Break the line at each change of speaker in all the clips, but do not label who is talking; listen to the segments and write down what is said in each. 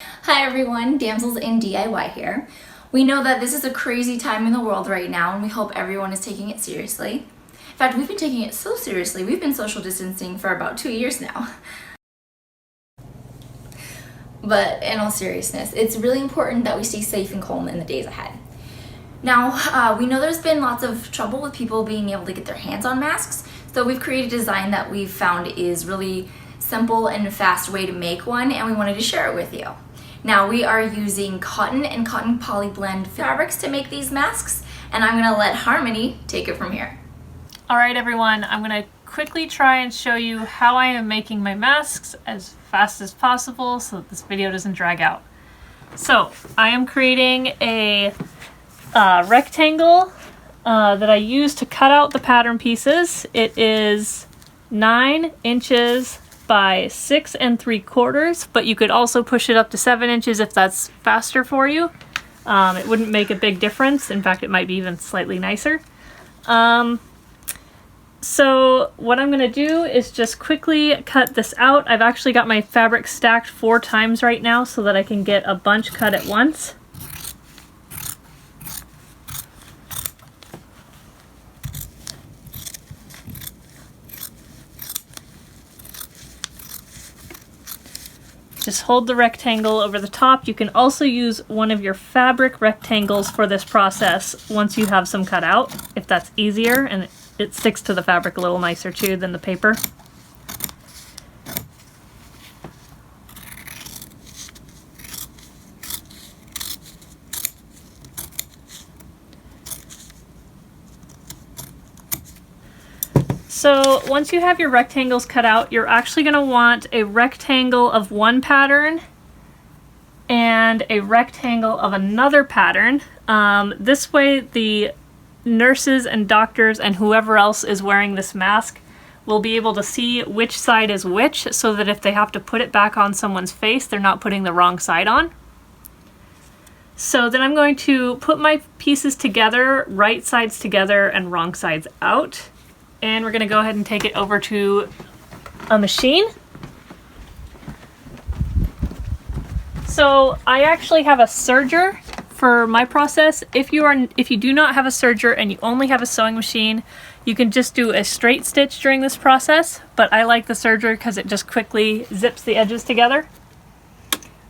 Hi everyone, Damsels in DIY here. We know that this is a crazy time in the world right now and we hope everyone is taking it seriously. In fact, we've been taking it so seriously, we've been social distancing for about 2 years now. But in all seriousness, it's really important that we stay safe and calm in the days ahead. Now, we know there's been lots of trouble with people being able to get their hands on masks, so we've created a design that we've found is really simple and fast way to make one, and we wanted to share it with you. Now we are using cotton and cotton poly blend fabrics to make these masks, and I'm gonna let Harmony take it from here.
All right, everyone, I'm gonna quickly try and show you how I am making my masks as fast as possible so that this video doesn't drag out. So I am creating a rectangle that I use to cut out the pattern pieces. It is 9 inches by 6 3/4, but you could also push it up to 7 inches if that's faster for you. It wouldn't make a big difference. In fact, it might be even slightly nicer. So what I'm gonna do is just quickly cut this out. I've actually got my fabric stacked 4 times right now so that I can get a bunch cut at once. Just hold the rectangle over the top. You can also use one of your fabric rectangles for this process once you have some cut out, if that's easier, and it sticks to the fabric a little nicer too than the paper. So once you have your rectangles cut out, you're actually going to want a rectangle of one pattern and a rectangle of another pattern. This way the nurses and doctors and whoever else is wearing this mask will be able to see which side is which, so that if they have to put it back on someone's face, they're not putting the wrong side on. So then I'm going to put my pieces together, right sides together and wrong sides out. And we're going to go ahead and take it over to a machine. So I actually have a serger for my process. If you do not have a serger and you only have a sewing machine, you can just do a straight stitch during this process, but I like the serger because it just quickly zips the edges together.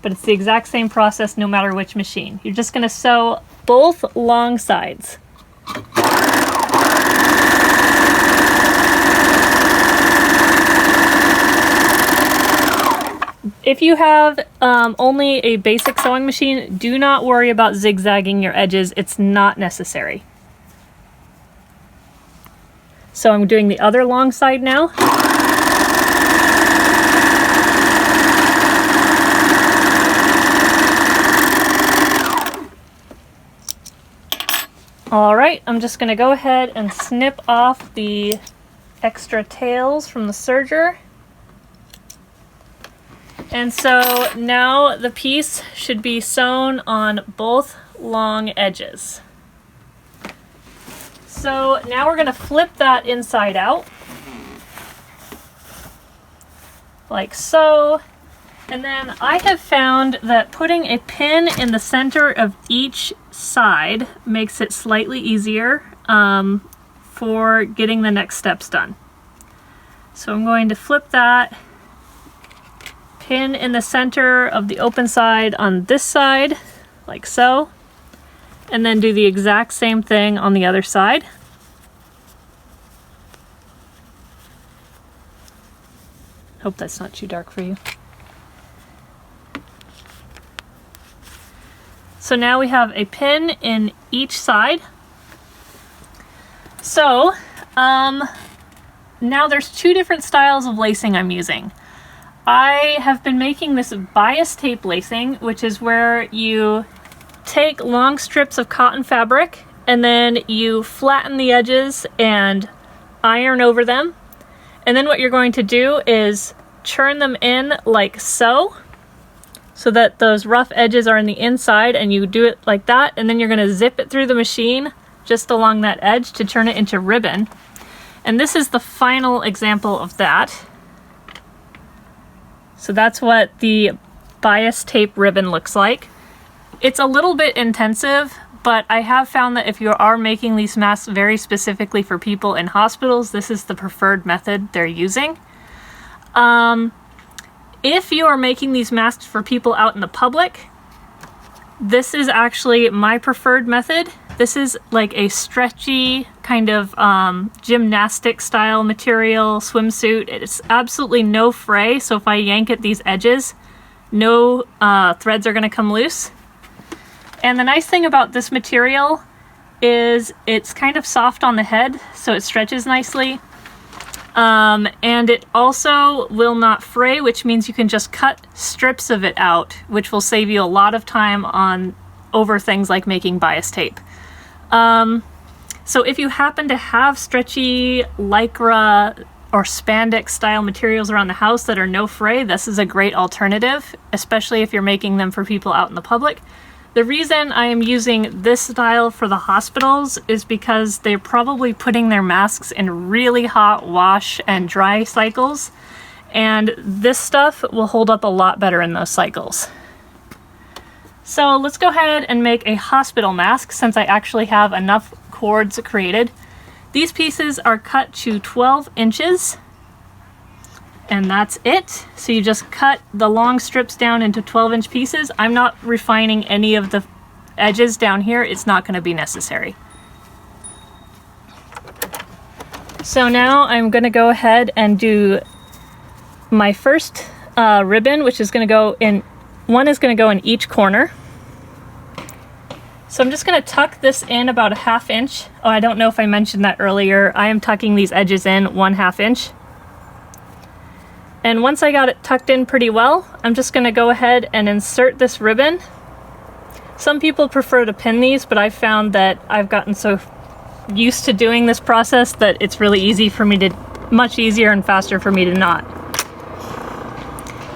But it's the exact same process no matter which machine. You're just going to sew both long sides. If you have only a basic sewing machine, do not worry about zigzagging your edges. It's not necessary. So I'm doing the other long side now. All right, I'm just going to go ahead and snip off the extra tails from the serger. And so now the piece should be sewn on both long edges. So now we're going to flip that inside out, like so. And then I have found that putting a pin in the center of each side makes it slightly easier for getting the next steps done. So I'm going to flip that. Pin in the center of the open side on this side, like so, and then do the exact same thing on the other side. Hope that's not too dark for you. So now we have a pin in each side. So now there's 2 different styles of lacing I'm using. I have been making this bias tape lacing, which is where you take long strips of cotton fabric and then you flatten the edges and iron over them. And then what you're going to do is churn them in like so that those rough edges are in the inside, and you do it like that, and then you're going to zip it through the machine just along that edge to turn it into ribbon. And this is the final example of that. So that's what the bias tape ribbon looks like. It's a little bit intensive, but I have found that if you are making these masks very specifically for people in hospitals, this is the preferred method they're using. If you are making these masks for people out in the public, this is actually my preferred method. This is like a stretchy kind of gymnastic style material swimsuit. It's absolutely no fray, so if I yank at these edges, no threads are gonna come loose. And the nice thing about this material is it's kind of soft on the head, so it stretches nicely. And it also will not fray, which means you can just cut strips of it out, which will save you a lot of time over things like making bias tape. So if you happen to have stretchy lycra or spandex style materials around the house that are no fray, this is a great alternative, especially if you're making them for people out in the public. The reason I am using this style for the hospitals is because they're probably putting their masks in really hot wash and dry cycles, and this stuff will hold up a lot better in those cycles. So let's go ahead and make a hospital mask since I actually have enough cords created. These pieces are cut to 12 inches. And that's it. So you just cut the long strips down into 12-inch pieces. I'm not refining any of the edges down here. It's not going to be necessary. So now I'm going to go ahead and do my first ribbon, which is going to go in, one is going to go in each corner. So I'm just going to tuck this in about a 1/2 inch. Oh, I don't know if I mentioned that earlier. I am tucking these edges in 1/2 inch. And once I got it tucked in pretty well, I'm just going to go ahead and insert this ribbon. Some people prefer to pin these, but I've found that I've gotten so used to doing this process that it's really easy for me to, much easier and faster for me to knot.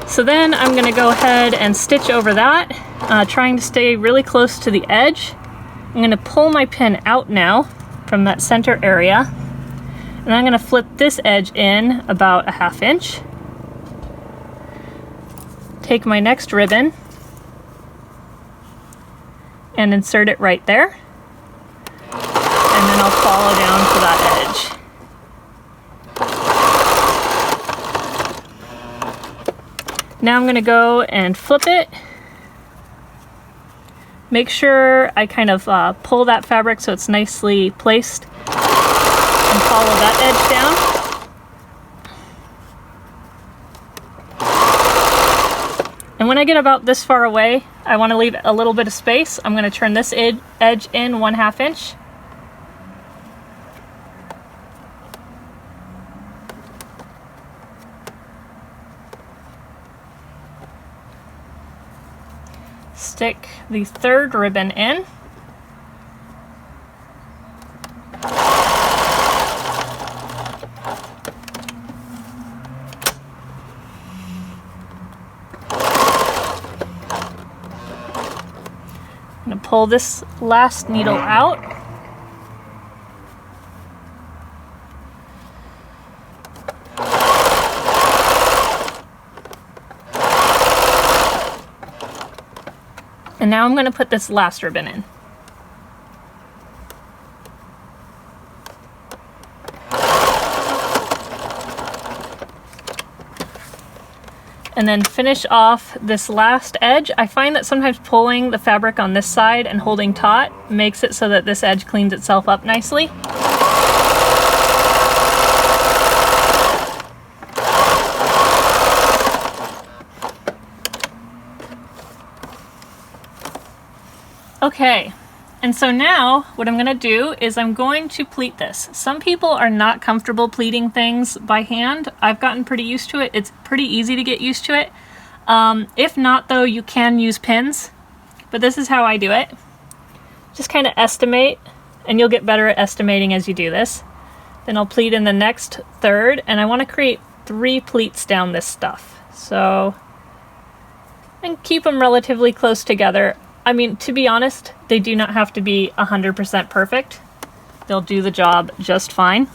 So then I'm going to go ahead and stitch over that, trying to stay really close to the edge. I'm going to pull my pin out now from that center area, and I'm going to flip this edge in about a 1/2 inch. Take my next ribbon and insert it right there, and then I'll follow down to that edge. Now I'm going to go and flip it. Make sure I kind of pull that fabric so it's nicely placed, and follow that edge down. And when I get about this far away, I want to leave a little bit of space. I'm going to turn this edge in 1/2 inch. Stick the third ribbon in. I'm going to pull this last needle out. And now I'm going to put this last ribbon in. And then finish off this last edge. I find that sometimes pulling the fabric on this side and holding taut makes it so that this edge cleans itself up nicely. Okay, and so now what I'm going to do is I'm going to pleat this. Some people are not comfortable pleating things by hand. I've gotten pretty used to it. It's pretty easy to get used to it. If not, though, you can use pins, but this is how I do it. Just kind of estimate, and you'll get better at estimating as you do this. Then I'll pleat in the next third, and I want to create 3 pleats down this stuff. So, and keep them relatively close together. I mean, to be honest, they do not have to be 100% perfect. They'll do the job just fine.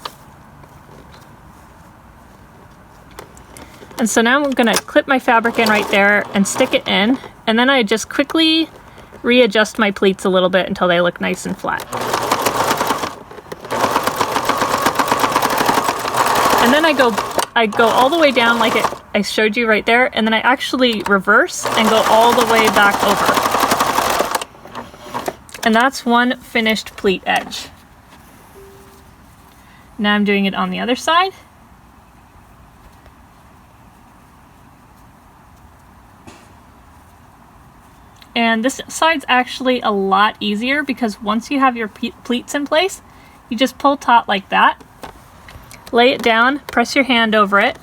And so now I'm gonna clip my fabric in right there and stick it in, and then I just quickly readjust my pleats a little bit until they look nice and flat. And then I go all the way down like I showed you right there, and then I actually reverse and go all the way back over. And that's one finished pleat edge. Now I'm doing it on the other side. And this side's actually a lot easier because once you have your pleats in place, you just pull taut like that, lay it down, press your hand over it,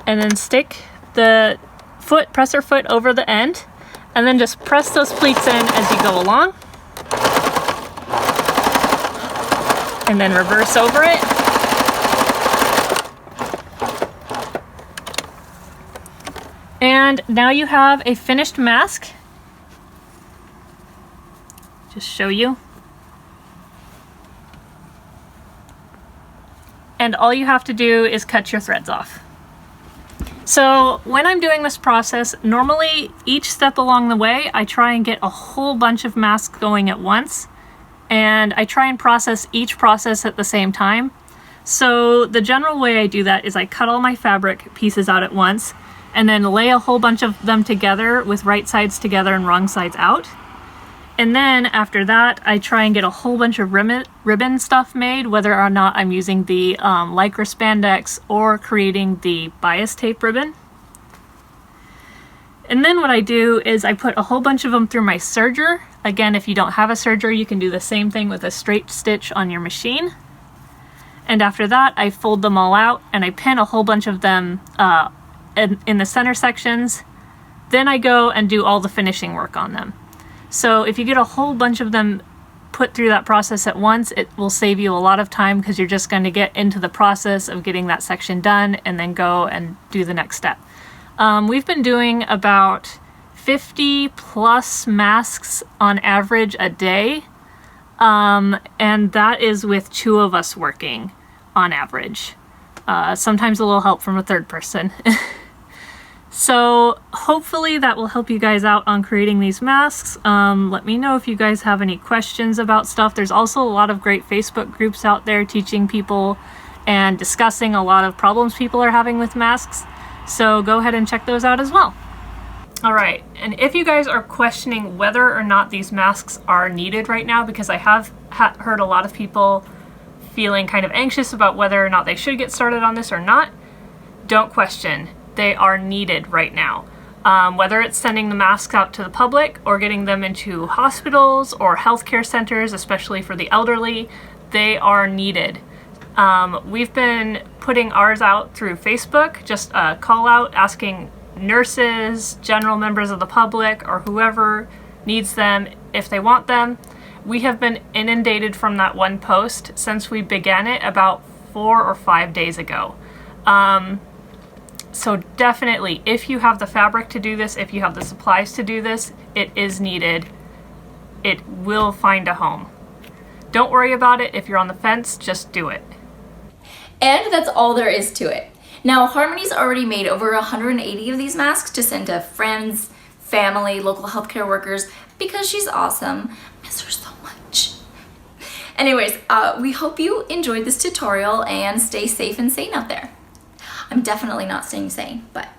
and then stick the foot, presser foot over the end, and then just press those pleats in as you go along. And then reverse over it. And now you have a finished mask. Just show you. And all you have to do is cut your threads off. So when I'm doing this process, normally each step along the way, I try and get a whole bunch of masks going at once. And I try and process each process at the same time. So the general way I do that is I cut all my fabric pieces out at once and then lay a whole bunch of them together with right sides together and wrong sides out. And then after that, I try and get a whole bunch of ribbon stuff made, whether or not I'm using the Lycra spandex or creating the bias tape ribbon. And then what I do is I put a whole bunch of them through my serger. Again, if you don't have a serger, you can do the same thing with a straight stitch on your machine. And after that, I fold them all out and I pin a whole bunch of them in the center sections. Then I go and do all the finishing work on them. So if you get a whole bunch of them put through that process at once, it will save you a lot of time because you're just going to get into the process of getting that section done and then go and do the next step. We've been doing about 50 plus masks on average a day, and that is with 2 of us working on average. Sometimes a little help from a third person. So hopefully that will help you guys out on creating these masks. Let me know if you guys have any questions about stuff. There's also a lot of great Facebook groups out there teaching people and discussing a lot of problems people are having with masks. So go ahead and check those out as well. All right, and if you guys are questioning whether or not these masks are needed right now, because I have heard a lot of people feeling kind of anxious about whether or not they should get started on this or not, don't question. They are needed right now. Whether it's sending the masks out to the public or getting them into hospitals or healthcare centers, especially for the elderly, they are needed. We've been putting ours out through Facebook, just a call out asking nurses, general members of the public, or whoever needs them if they want them. We have been inundated from that one post since we began it about 4 or 5 days ago. So definitely, if you have the fabric to do this, if you have the supplies to do this, it is needed. It will find a home. Don't worry about it. If you're on the fence, just do it.
And that's all there is to it. Now, Harmony's already made over 180 of these masks to send to friends, family, local healthcare workers, because she's awesome. I miss her so much. Anyways, we hope you enjoyed this tutorial and stay safe and sane out there. I'm definitely not staying sane, but